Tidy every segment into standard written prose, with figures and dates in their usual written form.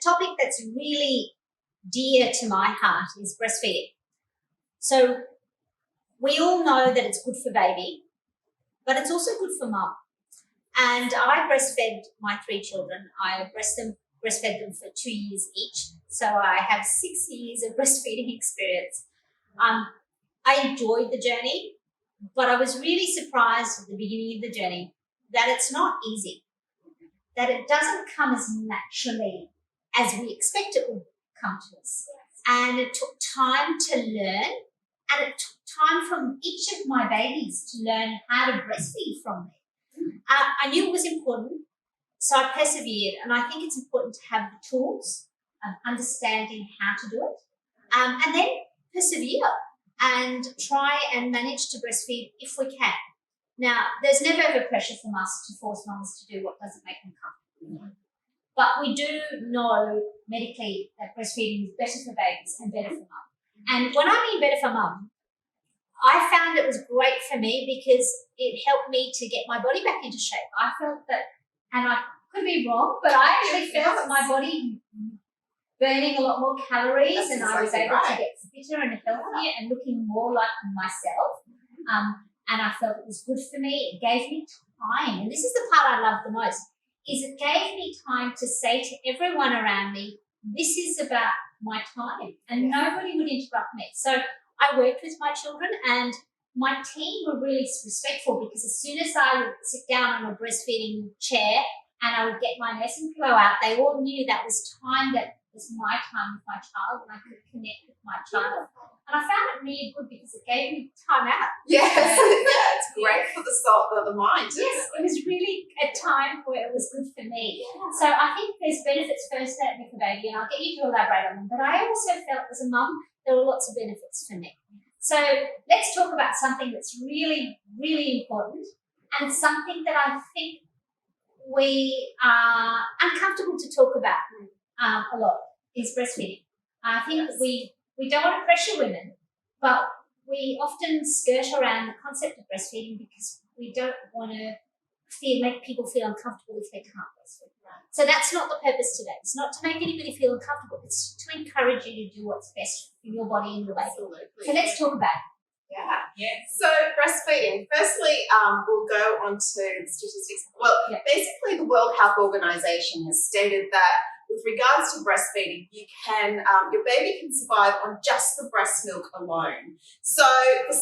topic that's really dear to my heart is breastfeeding. So we all know that it's good for baby, but it's also good for mum. And I breastfed my 3 children. I breastfed them for 2 years each. So I have 6 years of breastfeeding experience. I enjoyed the journey, but I was really surprised at the beginning of the journey that it's not easy, that it doesn't come as naturally as we expect it would come to us. And it took time to learn, and it took time from each of my babies to learn how to breastfeed from me. I knew it was important, so I persevered, and I think it's important to have the tools of understanding how to do it, and then persevere and try and manage to breastfeed if we can. Now, there's never ever pressure from us to force mums to do what doesn't make them comfortable. But we do know medically that breastfeeding is better for babies and better for mum. And when I mean better for mum, I found it was great for me because it helped me to get my body back into shape. I felt that, and I could be wrong, but I actually felt that my body burning a lot more calories, and I was able to get fitter and healthier and looking more like myself. And I felt it was good for me. It gave me time. And this is the part I love the most, is it gave me time to say to everyone around me, this is about my time, and nobody would interrupt me. So I worked with my children, and my team were really respectful, because as soon as I would sit down on a breastfeeding chair and I would get my nursing pillow out, they all knew that was time, that was my time with my child, and I could connect with my child. And I found it really good because it gave me time out. Yes, yeah, it's great for the soul, for the mind. Yes, it was really a time where it was good for me. Yeah. So I think there's benefits first certainly for baby, and I'll get you to elaborate on them. But I also felt as a mum, there were lots of benefits for me. So let's talk about something that's really, really important, and something that I think we are uncomfortable to talk about a lot, is breastfeeding. I think we don't want to pressure women, but we often skirt around the concept of breastfeeding because we don't want to make people feel uncomfortable if they can't breastfeed. So that's not the purpose today. It's not to make anybody feel uncomfortable. It's to encourage you to do what's best for your body and your baby. Absolutely. So let's talk about it. Yeah. So breastfeeding. Firstly, we'll go on to the statistics. Well, basically the World Health Organization has stated that with regards to breastfeeding, you can your baby can survive on just the breast milk alone. So for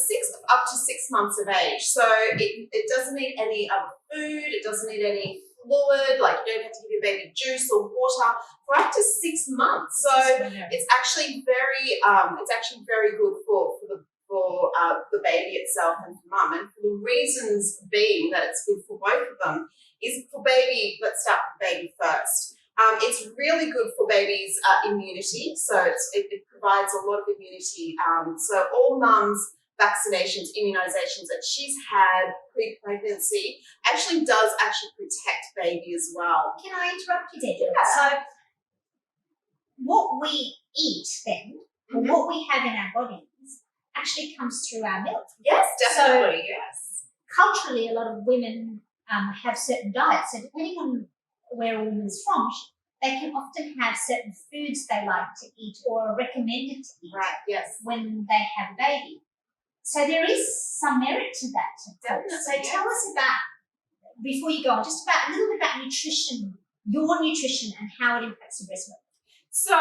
up to 6 months of age. So it doesn't need any other food. It doesn't need any fluid. Like, you don't have to give your baby juice or water for up to 6 months. So it's actually very good for the baby itself and for mum. And for the reasons being that it's good for both of them is for baby. Let's start with baby first. It's really good for baby's immunity. So it provides a lot of immunity. So all mums' vaccinations, immunizations that she's had pre-pregnancy actually does protect baby as well. Can I interrupt you there? Yeah. So what we eat then, or what we have in our bodies, actually comes through our milk. Yes, definitely. So, yes. Culturally, a lot of women have certain diets. So depending on where a woman is from, they can often have certain foods they like to eat or are recommended to eat when they have a baby. So there is some merit to that. Definitely. So tell us about, before you go on, just about a little bit about nutrition, your nutrition, and how it impacts your breast milk. So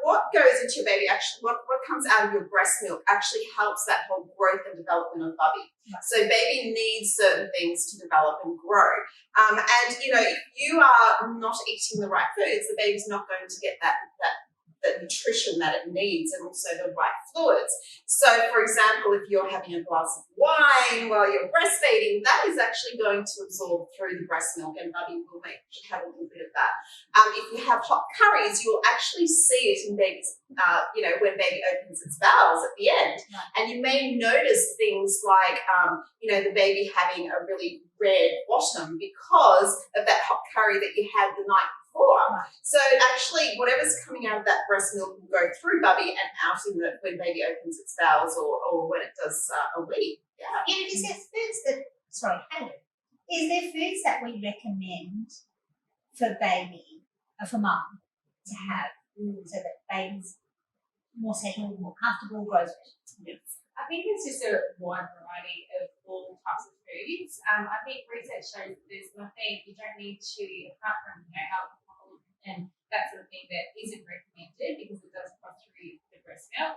what goes into your baby actually, what comes out of your breast milk actually helps that whole growth and development of bubby. Right. So baby needs certain things to develop and grow. And, you know, if you are not eating the right foods, the baby's not going to get that nutrition that it needs, and also the right fluids. So, for example, if you're having a glass of wine while you're breastfeeding, that is actually going to absorb through the breast milk, and bubby will have a little bit of that. If you have hot curries, you'll actually see it in babies, when baby opens its bowels at the end. Right. And you may notice things like, the baby having a really red bottom because of that hot curry that you had the night before. Right. So actually, whatever's coming out of that breast milk will go through bubby and out when baby opens its bowels or when it does a wee. Yeah. Is there foods is there foods that we recommend for baby, for mum, to have so that baby's more settled, more comfortable, grows better. Yes. I think it's just a wide variety of all types of foods. I think research shows that there's nothing, you don't need to, apart from alcohol and that sort of thing, that isn't recommended because it does cross through the breast milk.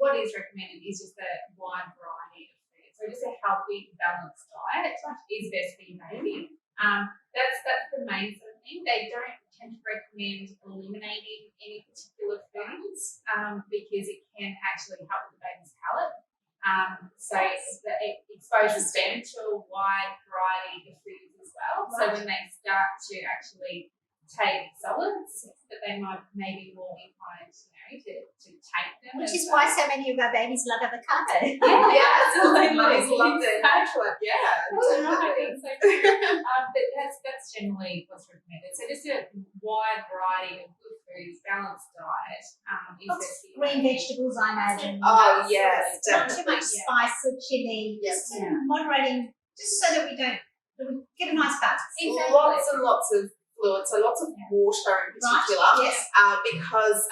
What is recommended is just a wide variety of food. So just a healthy, balanced diet is best for your baby. That's the main sort of thing. They don't tend to recommend eliminating any particular foods because it can actually help with the baby's palate. So it exposes them to a wide variety of foods as well. Right. So when they start to actually take solids, that they might maybe more inclined, to take them. Which is why so many of our babies love avocado. Yeah, absolutely. Mummies Love it. Yeah, definitely. But that's generally what's recommended. So just a wide variety of good foods, balanced diet. Green vegetables, I imagine. Oh, yes, Not definitely. too much spice or chili. Yes. Just moderating, just so that we get a nice balance. Exactly. Lots and lots of fluid, so lots of water in particular, right. Yes. because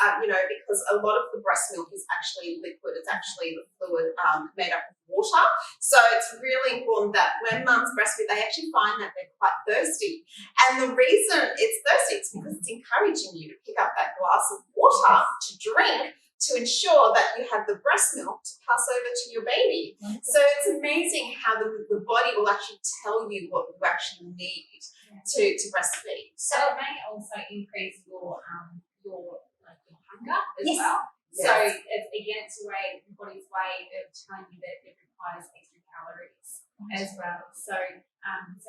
a lot of the breast milk is actually liquid. It's actually the fluid made up of water. So it's really important that when mums breastfeed, they actually find that they're quite thirsty. And the reason it's thirsty is because it's encouraging you to pick up that glass of water to drink to ensure that you have the breast milk to pass over to your baby. So it's amazing how the body will actually tell you what you actually need to breastfeed. So it may also increase your hunger as Yes. well. Yes. So it's a way, the body's way of telling you that it requires extra calories as well. So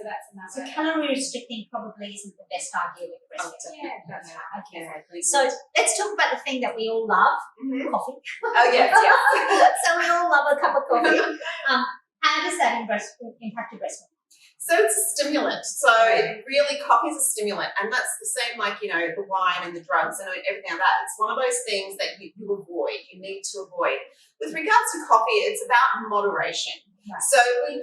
that's another. So calorie restricting probably isn't the best idea with breastfeeding. Yeah, that's right. Okay. So let's talk about the thing that we all love, coffee. Oh, yes, yes. So we all love a cup of coffee. How does that impact your breast milk? So it's a stimulant. So it really, coffee is a stimulant. And that's the same like, the wine and the drugs and everything like that. It's one of those things that you avoid, you need to avoid. With regards to coffee, it's about moderation. Right. So we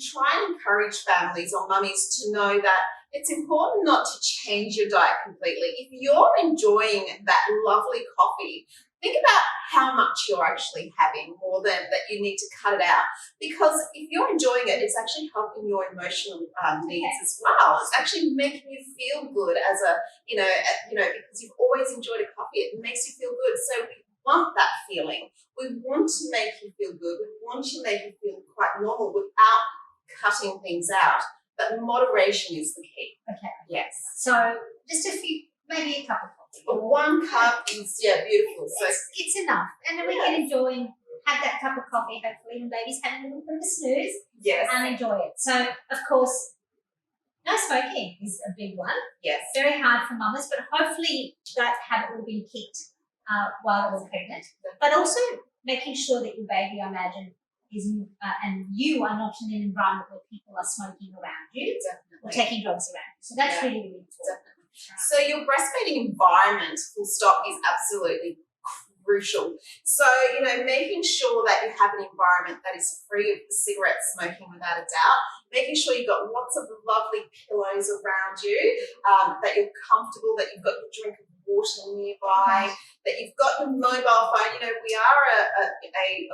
try and encourage families or mummies to know that it's important not to change your diet completely. If you're enjoying that lovely coffee, think about how much you're actually having more than that you need to cut it out. Because if you're enjoying it, it's actually helping your emotional needs as well. It's actually making you feel good as because you've always enjoyed a coffee. It makes you feel good. So we want that feeling. We want to make you feel good. We want to make you feel quite normal without cutting things out. But moderation is the key. Okay. Yes. So just maybe a cup of coffee. But 1 cup is, beautiful. So it's enough. And then we can enjoy and have that cup of coffee, hopefully, when baby's having a little bit of a snooze. Yes. And enjoy it. So, of course, no smoking is a big one. Yes. Very hard for mamas, but hopefully that habit will be kicked while they're pregnant. But also making sure that your baby, I imagine, and you are not in an environment where people are smoking around you or taking drugs around you. So that's really, really important. Definitely. So your breastfeeding environment, full stop, is absolutely crucial. So, making sure that you have an environment that is free of cigarette smoking without a doubt, making sure you've got lots of lovely pillows around you, that you're comfortable, that you've got your drink of water nearby, that you've got your mobile phone. We are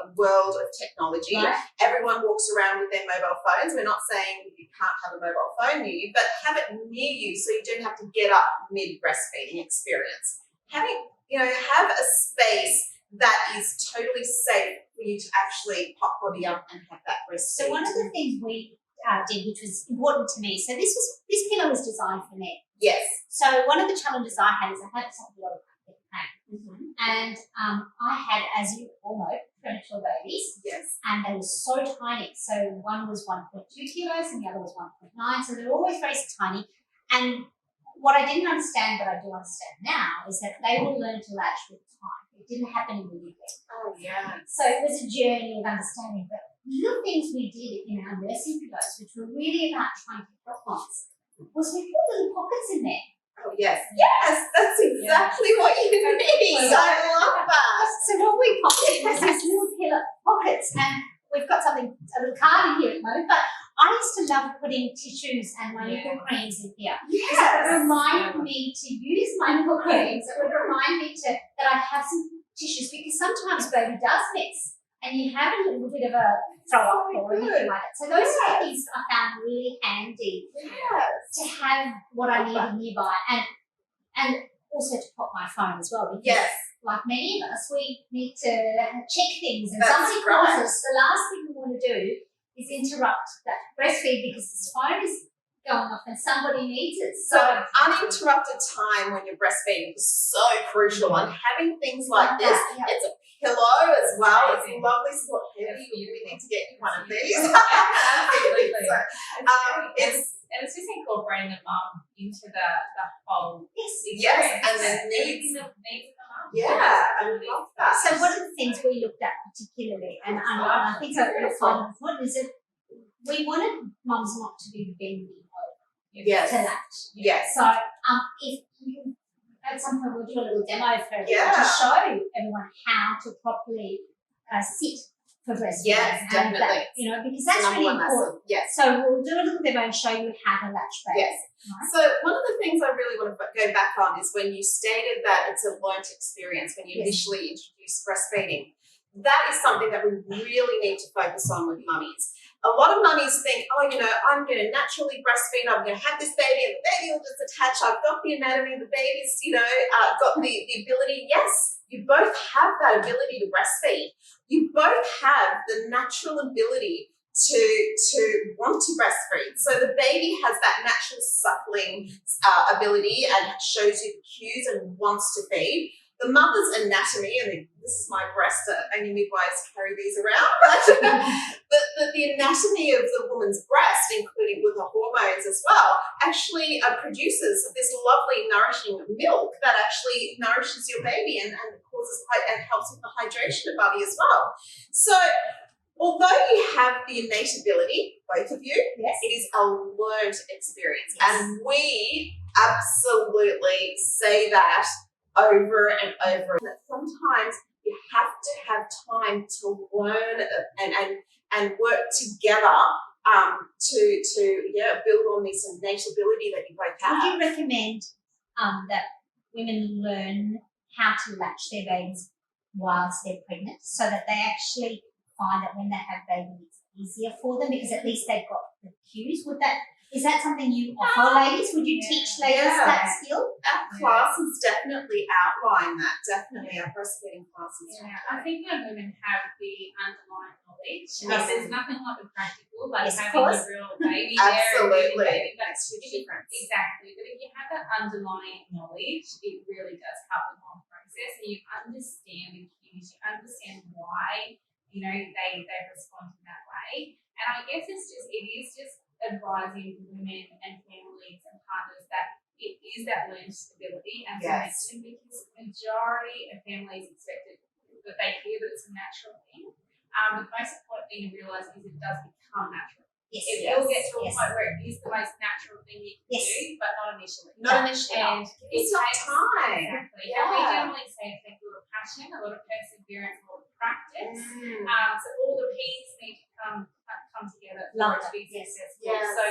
a world of technology. Right. Everyone walks around with their mobile phones. We're not saying you can't have a mobile phone near you, but have it near you so you don't have to get up mid-breastfeeding experience. Have a space that is totally safe for you to actually pop body up and have that breastfeed. So one of the things we did, which was important to me, so this pillow was designed for men. Yes. So one of the challenges I had is I had a lot of pain. And I had, as you all know, premature babies. Yes. And they were so tiny. So one was 1.2 kilos and the other was 1.9. So they were always very tiny. And what I didn't understand, but I do understand now, is that they will learn to latch with time. It didn't happen immediately. Oh, yeah. So it was a journey of understanding. But little things we did in our nursing pillows, which were really about trying to help moms, was we put little pockets in there. Oh, yes. Yes, that's exactly what you need. I love that. So what we pocket was these little pillow pockets, and we've got a little card in here at the moment, but I used to love putting tissues and my nipple creams in here. Because it reminded me to use my little things that would remind me that I have some tissues, because sometimes baby does miss and you have a little bit of a throw up or anything like that. So those things I found really handy to have what I needed nearby, and also to pop my phone as well, because like many of us, we need to check things, and somebody calls us, the last thing we want to do is interrupt that breastfeed because this phone is going off and somebody needs it. So uninterrupted time when you're breastfeeding is so crucial, and having things like this, it's a pillow as well. It's a lovely support. We need to get you one of these. Absolutely. So, it's just incorporating the mum into the whole yes, and the needs of the mum. Yeah, I love that. So one of the things we looked at particularly, and I think I find important, is that we wanted mums not to be bending over to latch. Yes. So if you at some point we'll do a little demo for everyone to show everyone how to properly sit for breastfeeding. Yes, definitely. That, because that's really important. Yes. So we'll do a little demo and show you how to latch baby. Yes. Right? So one of the things I really want to go back on is when you stated that it's a learnt experience when you initially introduced breastfeeding. That is something that we really need to focus on with mummies. A lot of mummies think, I'm going to naturally breastfeed, I'm going to have this baby and the baby will just attach, I've got the anatomy, the baby's, got the ability. Yes, you both have that ability to breastfeed. You both have the natural ability to want to breastfeed. So the baby has that natural suckling ability and shows you the cues and wants to feed. The mother's anatomy, and this is my breast, only midwives carry these around, but the anatomy of the woman's breast, including with the hormones as well, actually produces this lovely nourishing milk that actually nourishes your baby and causes and helps with the hydration of body as well. So although you have the innate ability, both of you, it is a learned experience. And we absolutely say that over and over. That sometimes you have to have time to learn and work together to build on this innate ability that you both have. Would you recommend that women learn how to latch their babies whilst they're pregnant, so that they actually find that when they have babies it's easier for them because at least they've got the cues? Is that something you offer ladies? Would you teach ladies that skill? Our classes definitely outline that, our breastfeeding classes. Yeah, I think when women have the underlying knowledge, there's nothing like the practical, like having a real baby Absolutely. That's huge difference. Exactly. But if you have that underlying knowledge, it really does help the whole process, and you understand the cues, you understand why, they respond in that way. And I guess it is just advising women and families and partners that it is that learned stability and connection, because the majority of families expect that they hear that it's a natural thing. The most important thing to realise is it does become natural. It will get to a point where it is the most natural thing you can do, but not initially. Not initially. And it takes time. Exactly. And we generally say it takes a lot of passion, a lot of perseverance, a lot of practice. So all the pieces need to come together for it to be successful. Yes. So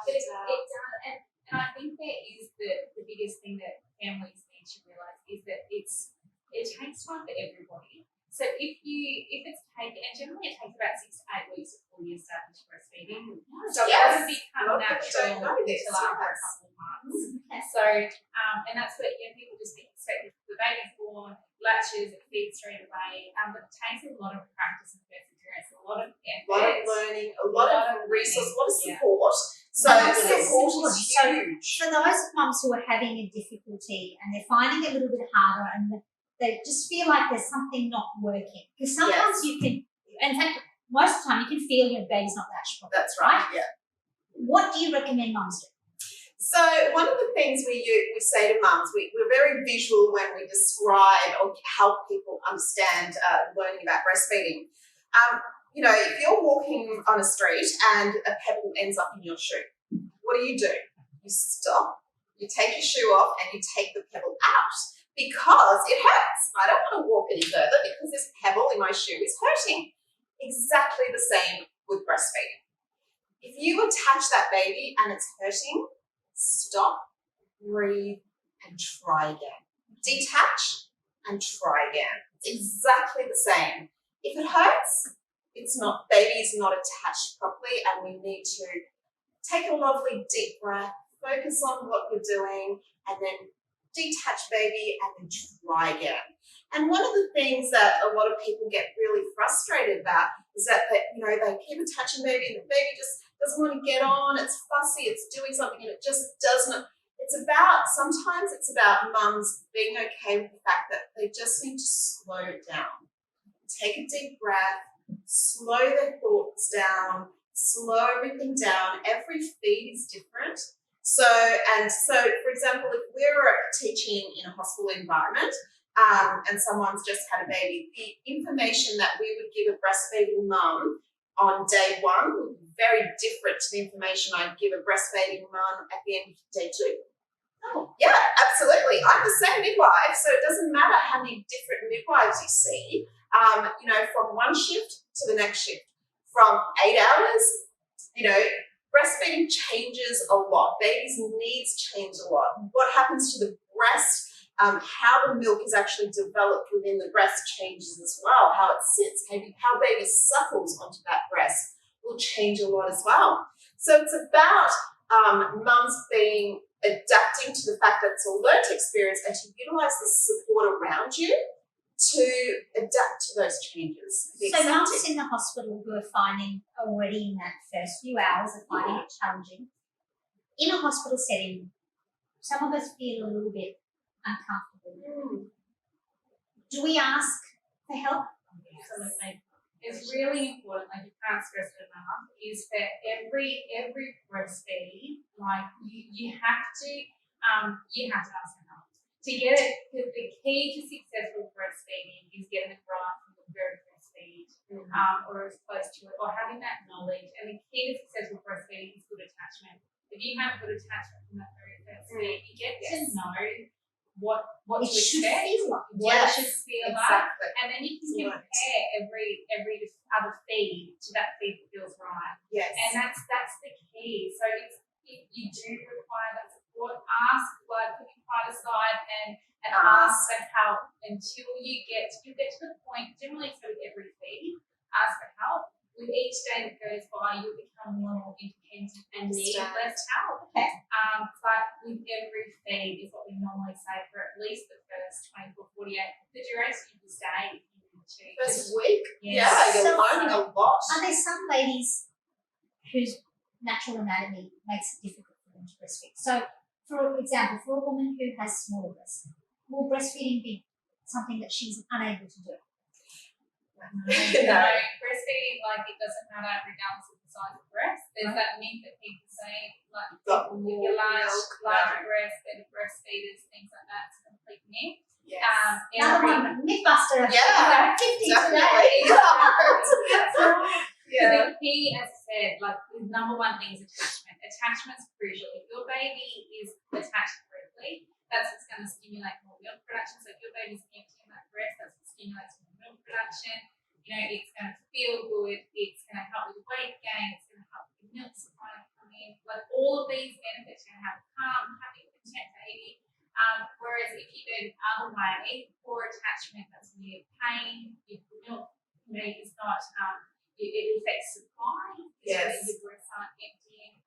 it does, and I think that is the biggest thing that families need to realise is that it takes time for everybody. So if it's taken, and generally it takes about 6 to 8 weeks before you start breastfeeding. So it doesn't become natural until after a couple of months. So and that's what people just expect. The baby's born, latches, it feeds straight away. But it takes a lot of practice and perseverance, a lot of effort, a lot of learning, a lot of resources, a lot of support. So support is huge. For those mums who are having a difficulty and they're finding it a little bit harder and they just feel like there's something not working, because sometimes you can, in fact, most of the time you can feel your baby's not latched properly. That's right. Yeah. What do you recommend mums do? So one of the things we say to mums, we're very visual when we describe or help people understand learning about breastfeeding. If you're walking on a street and a pebble ends up in your shoe, what do? You stop, you take your shoe off and you take the pebble out because it hurts. I don't want to walk any further because this pebble in my shoe is hurting. Exactly the same with breastfeeding. If you attach that baby and it's hurting, stop, breathe, and try again. Detach and try again. It's exactly the same. If it hurts, it's not, baby is not attached properly, and we need to take a lovely deep breath, focus on what you're doing, and then detach baby and then try again. And one of the things that a lot of people get really frustrated about is that they keep attaching baby and the baby just doesn't want to get on, it's fussy, it's doing something, and it just doesn't. Sometimes it's about mums being okay with the fact that they just need to slow down. Take a deep breath, slow their thoughts down, slow everything down. Every feed is different. So, for example, if we're teaching in a hospital environment and someone's just had a baby, the information that we would give a breastfeeding mum on day one would be very different to the information I'd give a breastfeeding mum at the end of day 2. Oh, yeah, absolutely. I'm the same midwife, so it doesn't matter how many different midwives you see, from one shift to the next shift, from 8 hours, breastfeeding changes a lot. Babies' needs change a lot. What happens to the breast, how the milk is actually developed within the breast changes as well. How it sits, how baby suckles onto that breast will change a lot as well. So it's about mums adapting to the fact that it's a learnt experience and to utilise the support around you to adapt to those changes. So mums in the hospital who are finding already in that first few hours are finding it challenging. In a hospital setting, some of us feel a little bit uncomfortable. Do we ask for help? Absolutely. It's really important, like you can't stress it enough, is that every breastfeed, like you have to ask for help. To get it, the key to successful breastfeeding is getting it right from the very first feed, or as close to it, or having that knowledge. And the key to successful breastfeeding is good attachment. If you have good attachment from that very first feed, you get to know what to expect, what it should feel like, and then you can compare every other feed to that feed that feels right. Yes. And that's the key. So if you do require that support, put your pride aside and ask for help until you get to the point. Generally, so with every feed, ask for help. With each day that goes by, you'll become more independent and need less help. Okay. But with every feed is what we normally say for at least the first 24, 48, the duration of the day. First week? Yes. Yeah, you're learning a lot. Are there some ladies whose natural anatomy makes it difficult for them to breastfeed? So, for example, for a woman who has smaller breasts, will breastfeeding be something that she's unable to do? No, breastfeeding, like, it doesn't matter regardless of the size of the breast. There's that myth that people say, like, if you're larger breasts, better breastfeeders, things like that. It's a complete myth. Yes. Another one, Mythbuster. Yeah, 50 definitely. today. That's right. Yeah. The key, as I said, like, the number one thing is attachment. Attachment's crucial. If your baby is attached correctly, that's what's going to stimulate more milk production. So if your baby's emptying that breast, that's what stimulates more milk production. It's going to feel good. It's going to help with weight gain. It's going to help with milk supply to come in. Like, all of these benefits, you're going to have calm, happy, content baby. Whereas if you go the other way, poor attachment, that's when you have pain. If the milk, is not, it affects supply. Yes. Your breasts aren't emptying.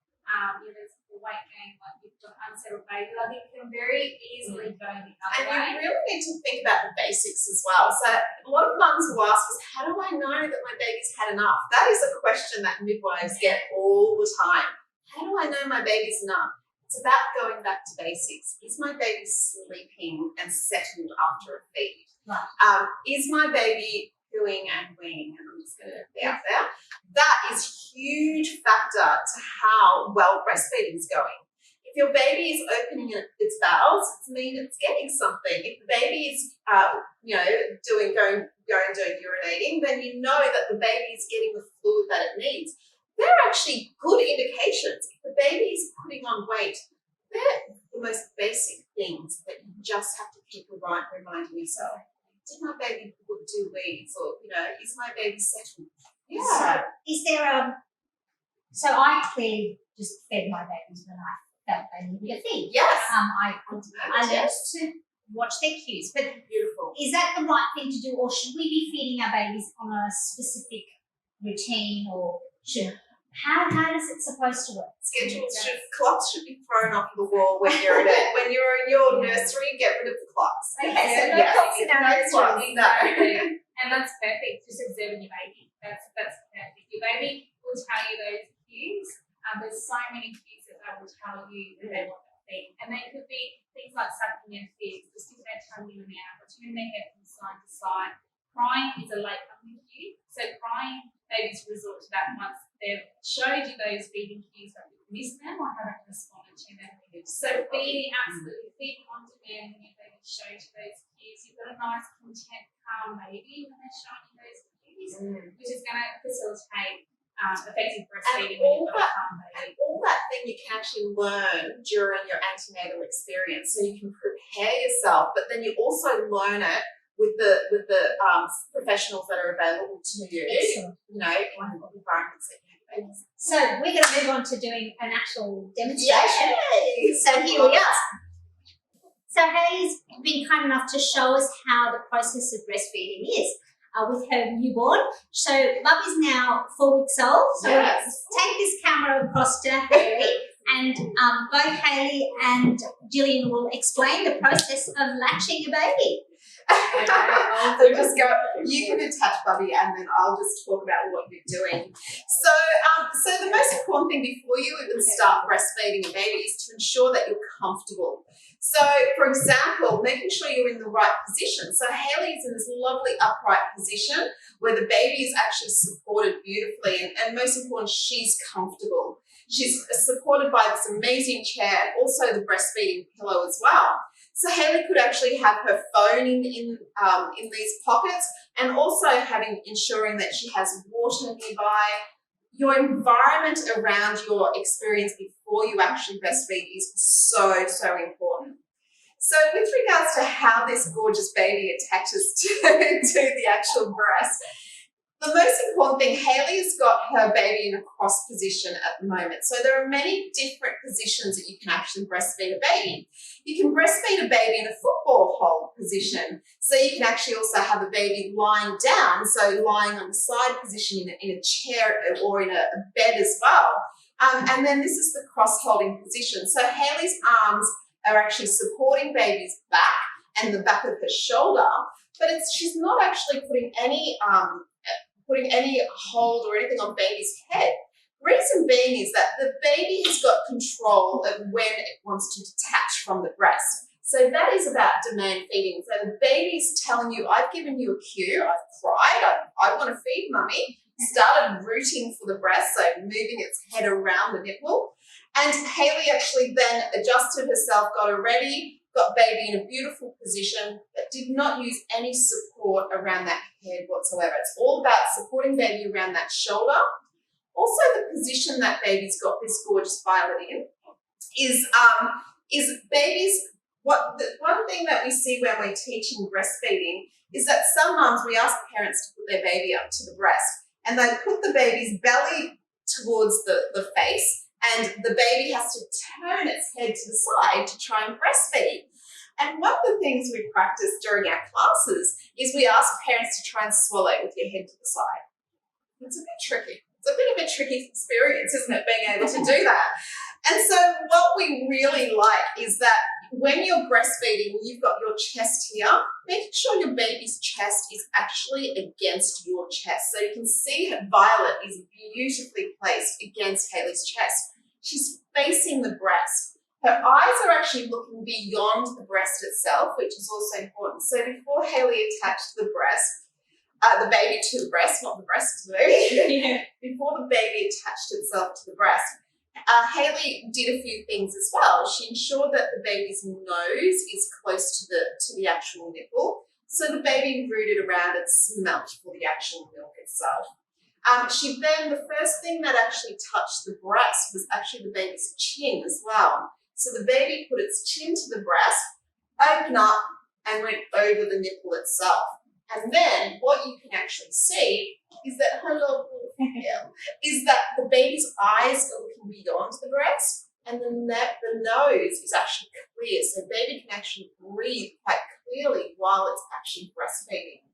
There's weight gain, like you've got unsettled baby. Like, it can very easily go the other way. And you really need to think about the basics as well. So a lot of mums will ask us, how do I know that my baby's had enough? That is a question that midwives get all the time. How do I know my baby's enough? It's about going back to basics. Is my baby sleeping and settled after a feed? Right. Is my baby cooing and weaning? And I'm just going to be out there. That is a huge factor to how well breastfeeding is going. If your baby is opening its bowels, it means it's getting something. If the baby is, doing urinating, then you know that the baby is getting the fluid that it needs. They're actually good indications. If the baby is putting on weight, they're the most basic things that you just have to keep reminding yourself. Did my baby do weeds? Or, is my baby settled? Yeah. So, so I clearly just fed my babies when I that they need to feed. Yes. I learned to watch their cues. But Beautiful. is that the right thing to do, or should we be feeding our babies on a specific routine, or how is it supposed to work? Clocks should be thrown off the wall when you're when you're in your nursery. Get rid of the clocks. Okay, so no clocks in our nursery. No. And that's perfect. Just observing your baby. That's perfect. Your baby will tell you those cues. There's so many cues that they will tell you that they want that thing. And they could be things like sucking their figs, twisting their tongue in and out, or turning their head from side to side. Crying is a late coming cue. So crying, babies resort to that once they've showed you those feeding cues, but you've missed them or haven't responded to them. So feeding, absolutely feeding on demand when your baby shows you those cues. You've got a nice, content, calm baby when they're showing you those cues, which is going to facilitate effective breastfeeding when you've got a calm baby. And all that thing you can actually learn during your antenatal experience, so you can prepare yourself, but then you also learn it with the professionals that are available to you. Excellent. You know, in environments that you have babies. So we're going to move on to doing an actual demonstration. Yay! So here we are. So Hayley's been kind enough to show us how the process of breastfeeding is with her newborn. So Bubby's now 4 weeks old. So Yes. let's take this camera across to Hayley, and both Hayley and Gillian will explain the process of latching a baby. So just go. You can attach Bubby, and then I'll just talk about what you're doing. So the most important thing before you even start breastfeeding a baby is to ensure that you're comfortable. So, for example, making sure you're in the right position. So Hayley is in this lovely upright position where the baby is actually supported beautifully, and most important, she's comfortable. She's supported by this amazing chair and also the breastfeeding pillow as well. So Hayley could actually have her phone in these pockets, and also ensuring that she has water nearby. Your environment around your experience before you actually breastfeed is so important. So with regards to how this gorgeous baby attaches to the actual breast, the most important thing, Hayley has got her baby in a cross position at the moment. So there are many different positions that you can actually breastfeed a baby. You can breastfeed a baby in a football hold position. So you can actually also have a baby lying down, so lying on the side position in a chair or in a bed as well. And then this is the cross-holding position. So Hayley's arms are actually supporting baby's back and the back of her shoulder, but she's not actually putting any hold or anything on baby's head. Reason being is that the baby has got control of when it wants to detach from the breast. So that is about demand feeding. So the baby's telling you, I've given you a cue, I've cried, I want to feed mummy, started rooting for the breast, so moving its head around the nipple. And Hayley actually then adjusted herself, got her ready, got baby in a beautiful position, but did not use any support around that head whatsoever. It's all about supporting baby around that shoulder. Also, the position that baby's got this gorgeous violet in is babies. One thing that we see when we're teaching breastfeeding is that some mums, we ask parents to put their baby up to the breast, and they put the baby's belly towards the face, and the baby has to turn its head to the side to try and breastfeed. And one of the things we practice during our classes is we ask parents to try and swallow with your head to the side. It's a bit tricky. It's a bit of a tricky experience, isn't it, being able to do that? And so what we really like is that when you're breastfeeding, you've got your chest here, making sure your baby's chest is actually against your chest. So you can see Violet is beautifully placed against Hayley's chest. She's facing the breast. Her eyes are actually looking beyond the breast itself, which is also important. So before Hayley attached the baby to the breast, not the breast to the baby, Yeah. before the baby attached itself to the breast, Hayley did a few things as well. She ensured that the baby's nose is close to the actual nipple, so the baby rooted around and smelt for the actual milk itself. The first thing that actually touched the breast was actually the baby's chin as well. So the baby put its chin to the breast, opened up, and went over the nipple itself. And then what you can actually see is that the baby's eyes are looking beyond the breast, and the nose is actually clear, so baby can actually breathe quite clearly while it's actually breastfeeding.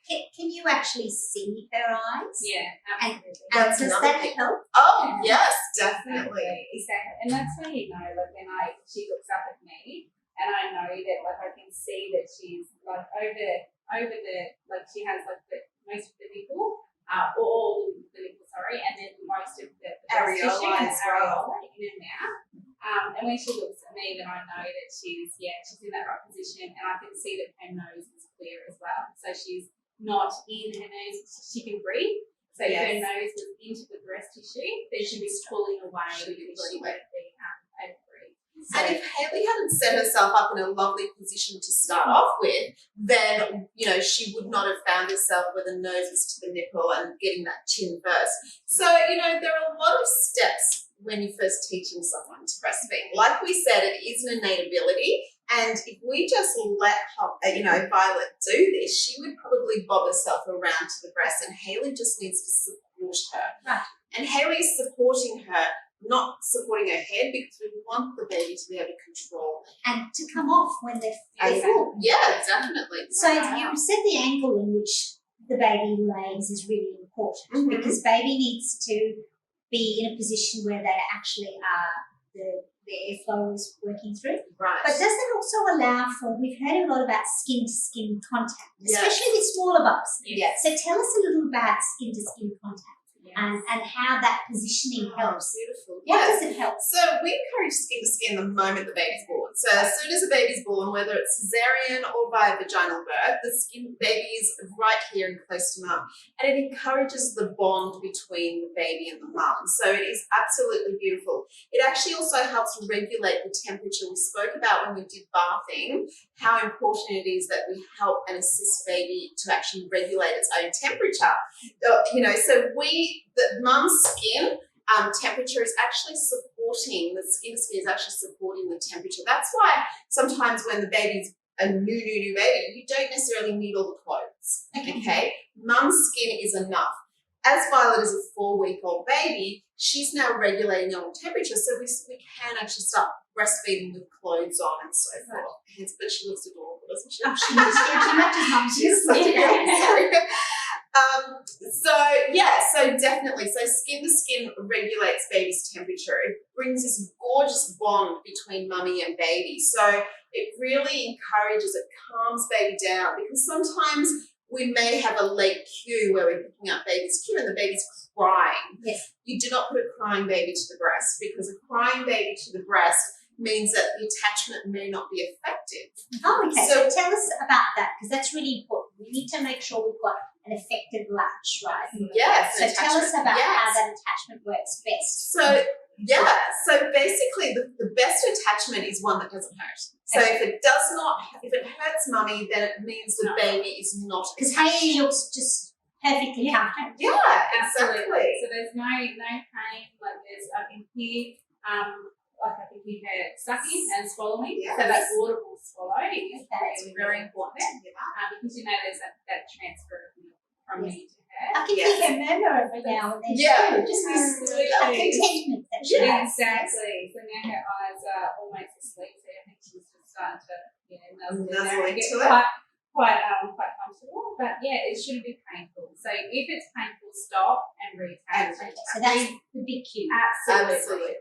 Can you actually see her eyes? Yeah, absolutely. And That's does another that thing. help? Oh, yes, definitely. Exactly. And that's how you know, like when she looks up at me and I know that like I can see that she's like over the like she has like the most of the nipple, or all the nipple, sorry, and then most of the breast tissue and Areola as well. areola in her mouth. And when she looks at me, then I know that she's in that right position, and I can see that her nose is clear as well. So she's not in her nose, she can breathe. So if her nose was into the breast tissue, then she'd be pulling away because she won't be able to breathe. So, And if Haley hadn't set herself up in a lovely position to start off with, then, you know, she would not have found herself where the nose is to the nipple and getting that chin first. So, you know, there are a lot of steps when you're first teaching someone to breastfeed. Like we said, it is an innate ability. And if we just let, you know, Violet do this, she would probably bob herself around to the breast, and Haley just needs to support her. Right. And Haley's supporting her, not supporting her head, because we want the baby to be able to control And to come off when they're and full. yeah, definitely. So you said the angle in which the baby lays is really important because baby needs to be in a position where they actually are the airflow is working through. Right. But does that also allow for, we've heard a lot about skin-to-skin contact, Yes. especially with smaller bubs. Yes. So tell us a little about skin-to-skin contact and how that positioning helps. Beautiful. What Yes. does it help? So we encourage skin to skin the moment the baby's born. So as soon as a baby's born, whether it's cesarean or via vaginal birth, the skin baby is right here and close to mum. And it encourages the bond between the baby and the mum. So it is absolutely beautiful. It actually also helps regulate the temperature. We spoke about when we did bathing, how important it is that we help and assist baby to actually regulate its own temperature. You know, so the mum's skin temperature is actually supporting, the skin to skin is actually supporting the temperature. That's why sometimes when the baby's a new baby, you don't necessarily need all the clothes, okay? Mum's skin is enough. As Violet is a 4-week-old baby, she's now regulating her own temperature, so we can actually start breastfeeding with clothes on and so forth. Yes, but she looks adorable, doesn't she? She matches mum. She's such a girl. So definitely. So skin to skin regulates baby's temperature. It brings this gorgeous bond between mummy and baby. So it really encourages, it calms baby down, because sometimes we may have a late cue where we're picking up baby's cue and the baby's crying. Yes. You do not put a crying baby to the breast, because a crying baby to the breast means that the attachment may not be effective. Oh, okay. So So- tell us about that, because that's really important. We need to make sure we've got an effective latch, right? Yes. So tell us attachment, about yes. how that attachment works best. So basically the best attachment is one that doesn't hurt. So if it hurts mummy, then it means the baby is not Because attached. Haley looks just perfectly comfortable. Yeah, absolutely. exactly. So there's no pain, like there's I can hear her sucking and swallowing. Yes. So that audible swallow is Okay. very important. Yeah. Because you know there's that transfer of milk from me to her. I can Yes. hear her murmur every now and then Yeah. too. Just this Absolutely. contentment that she Yeah. has. Exactly. So now her eyes are almost asleep. So I think she's just starting to, nuzzle in there Nuzzle and get into it. quite comfortable. But yeah, it shouldn't be painful. So if it's painful, stop and reattach. So that's the big cue. Absolutely.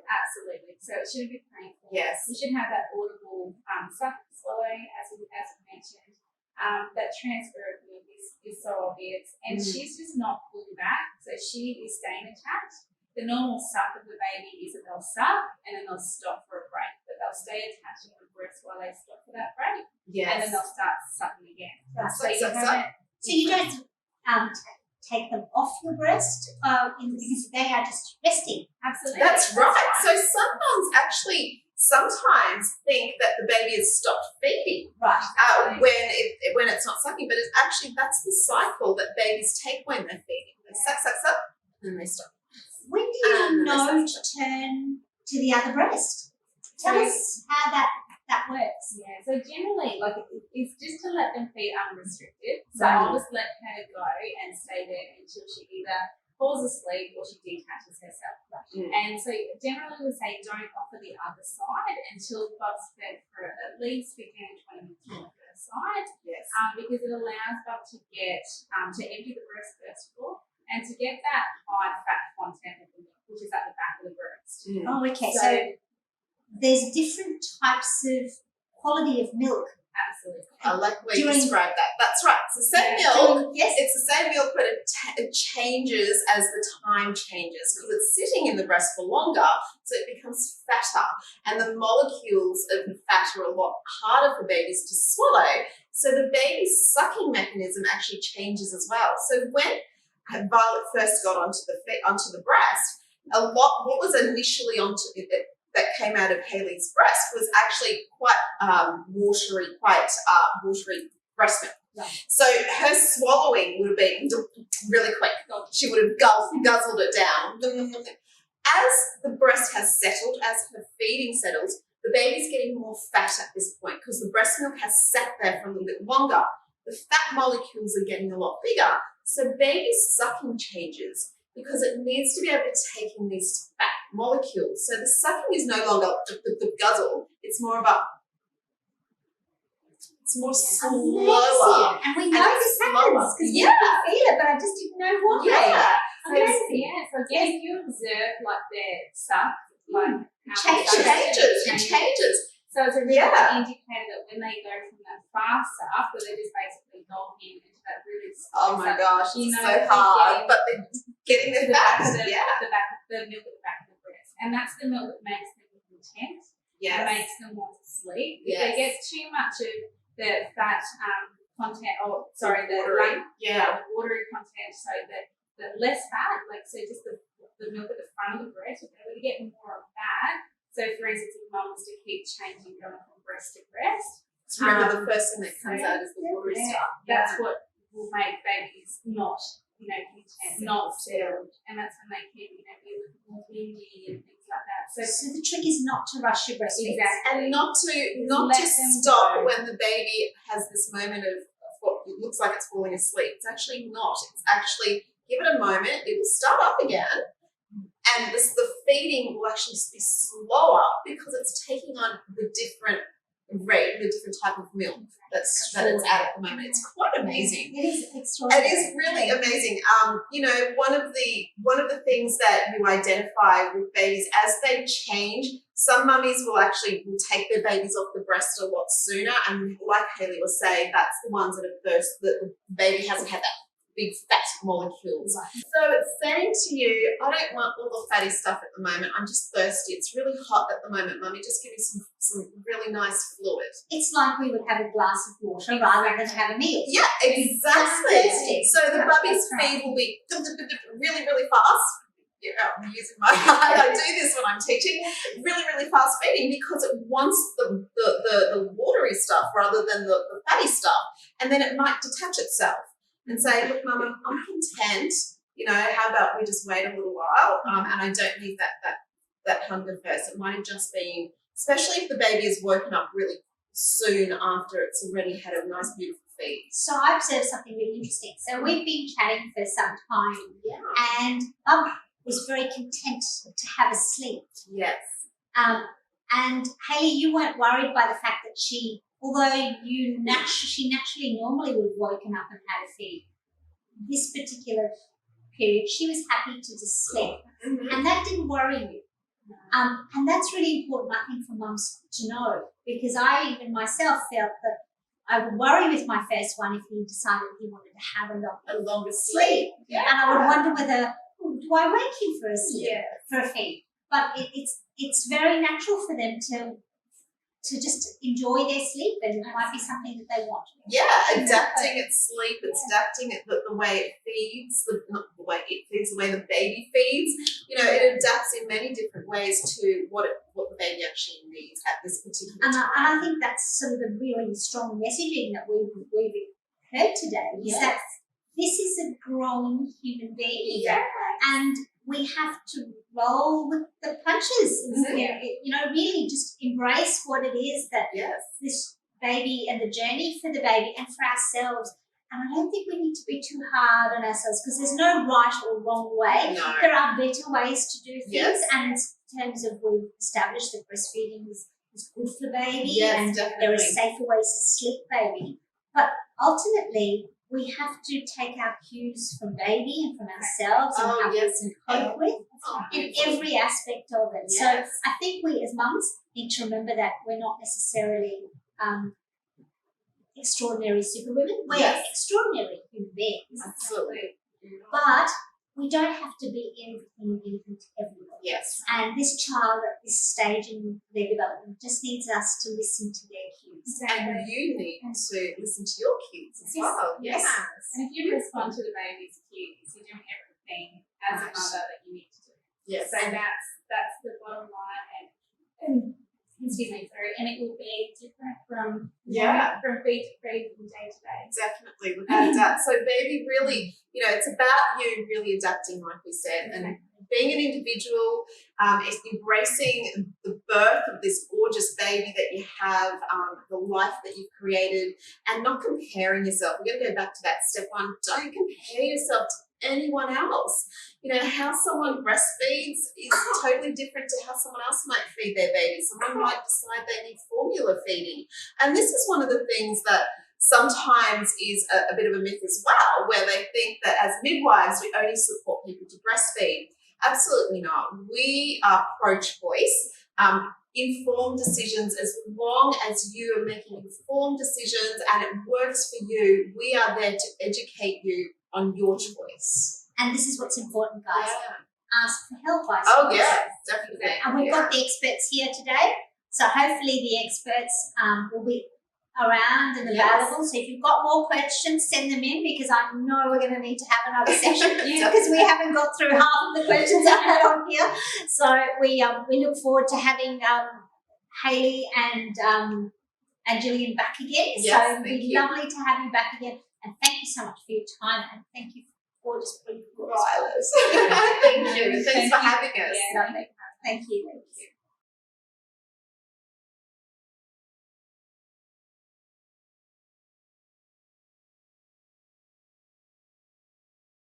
So it shouldn't be painful. Yes. You should have that audible suck and swallow, as we mentioned. That transfer of milk is so obvious, and she's just not pulling back, so she is staying attached. The normal suck of the baby is that they'll suck and then they'll stop for a break, but they'll stay attached to the breast while they stop for that break, and then they'll start sucking again. Right. So you haven't. So you don't take them off your breast because they are just resting. Absolutely. That's right. So some mums actually sometimes think that the baby has stopped feeding Right. when it's not sucking, but it's actually, that's the cycle that babies take when they're feeding. They suck, and then they stop. When do you know to turn to the other breast? Tell us how that works. Yeah, so generally, it's just to let them feed unrestricted. So Right. I'll just let her go and stay there until she either falls asleep or she detaches herself. And so generally we say don't offer the other side until Bub's fed for at least 15 to 20 minutes on the first side. Yes. Because it allows Bub to get to empty the breast first of all and to get that high fat content of the milk, which is at the back of the breast. Oh, okay. So there's different types of quality of milk. Absolutely. I like the way you describe that. That's right. It's the same milk. Yes. It's the same milk, but it changes as the time changes because it's sitting in the breast for longer, so it becomes fatter. And the molecules of the fat are a lot harder for babies to swallow. So the baby's sucking mechanism actually changes as well. So when Violet first got onto the breast, what was initially onto it that came out of Hayley's breast was actually quite watery breast milk. Right. So her swallowing would have been really quick. She would have guzzled it down. As the breast has settled, as her feeding settles, the baby's getting more fat at this point because the breast milk has sat there for a little bit longer. The fat molecules are getting a lot bigger. So baby's sucking changes because it needs to be able to take in these fat molecules. So the sucking is no longer the guzzle. It's more about, it's more slower. And we know this happens because we can feel it, but I just didn't know why. Yeah. Amazing. Yeah. So again, if you observe like their suck, like It changes. So it's a really good indicator that when they go from that fast suck, where they're just basically going into that really oh my gosh, you it's know, so hard. But they're getting the fat. The milk at the back of the breast. And that's the milk that makes them content. Yes. It makes them want to sleep. If Yes. they get too much of the fat content, or sorry, the watery content, so the less fat, like so just the milk at the front of the breast, if they were to get more of that. So for instance, if mum was to keep changing going from breast to breast. Remember the first thing that comes out is the watery stuff. That's what will make babies not, content, not settled. And that's when they can, be a little more windy and things like that. So the trick is not to rush your breastfeed. exactly. And not to stop when the baby has this moment of what looks like it's falling asleep. It's actually not. It's actually give it a moment. It will start up again. And the feeding will actually be slower because it's taking on the different rate, the different type of milk that it's at the moment. It's quite amazing. It is extraordinary. It is really amazing. One of the things that you identify with babies as they change, some mummies will take their babies off the breast a lot sooner, and like Hayley was saying, that's the ones that the baby hasn't had that big fat molecules. Right. So it's saying to you, I don't want all the fatty stuff at the moment. I'm just thirsty. It's really hot at the moment, Mummy. Just give me some really nice fluid. It's like we would have a glass of water rather than have a meal. Yeah, exactly. So the bubby's feed will be really, really fast. Yeah, I'm using my I do this when I'm teaching. Really, really fast feeding because it wants the watery stuff rather than the fatty stuff. And then it might detach itself and say, look, Mum, I'm content. How about we just wait a little while and I don't need that hunger first. It might have just been, especially if the baby is woken up really soon after it's already had a nice, beautiful feed. So I observed something really interesting. So we've been chatting for some time and Mum was very content to have a sleep. Yes. And Hayley, you weren't worried by the fact that she, although she naturally normally would have woken up and had a feed, this particular period, she was happy to just sleep. Mm-hmm. And that didn't worry you. And that's really important, I think, for mums to know, because I even myself felt that I would worry with my first one if he decided he wanted to have a longer sleep. Yeah. And I would wonder whether, do I wake him for a sleep, for a feed? But it's very natural for them to just enjoy their sleep, and it might be something that they want. Yeah, adapting its sleep, adapting it the way it feeds, not the way it feeds, the way the baby feeds. It adapts in many different ways to what the baby actually needs at this particular time. And I think that's sort of the really strong messaging that we've heard today, is that this is a growing human being. Yeah. And we have to roll with the punches. Mm-hmm. Really just embrace what it is that this baby and the journey for the baby and for ourselves. And I don't think we need to be too hard on ourselves because there's no right or wrong way. No. There are better ways to do things. Yes. And in terms of we've established that breastfeeding is good for baby Yes, and definitely. there are safer ways to sleep baby. But ultimately, we have to take our cues from baby and from ourselves and how we can cope with in every aspect of it. Yes. So I think we as mums need to remember that we're not necessarily extraordinary superwomen. We're extraordinary human beings. Absolutely. But we don't have to be everything to everybody. Yes. And this child at this stage in their development just needs us to listen to their cues. And you need to listen to your cues as well. Yes. And if you respond to the baby's cues, you're doing everything as a mother that you need to do. Yes. So that's the bottom line. And excuse me, sorry, and it will be different from from feed to feed from day to day. Definitely, without a doubt. So baby really, it's about you really adapting, like we said, and being an individual, it's embracing the birth of this gorgeous baby that you have, the life that you've created, and not comparing yourself. We're going to go back to that step one. Don't compare yourself to anyone else. How someone breastfeeds is totally different to how someone else might feed their baby. Someone might decide they need formula feeding. And this is one of the things that sometimes is a bit of a myth as well, where they think that as midwives, we only support people to breastfeed. Absolutely not. We are pro-choice. Informed decisions, as long as you are making informed decisions and it works for you, we are there to educate you on your choice. And this is what's important, guys. Yeah. Ask for help, I Oh, suppose. yeah, definitely. And we've got the experts here today. So hopefully the experts will be around and available. So if you've got more questions, send them in because I know we're going to need to have another session because we haven't got through half of the questions I had on here. So we look forward to having Hayley and Gillian back again. Yes, so it'd be lovely to have you back again. And thank you so much for your time and thank you for just bringing Thank you. Thanks for having us. Thank you.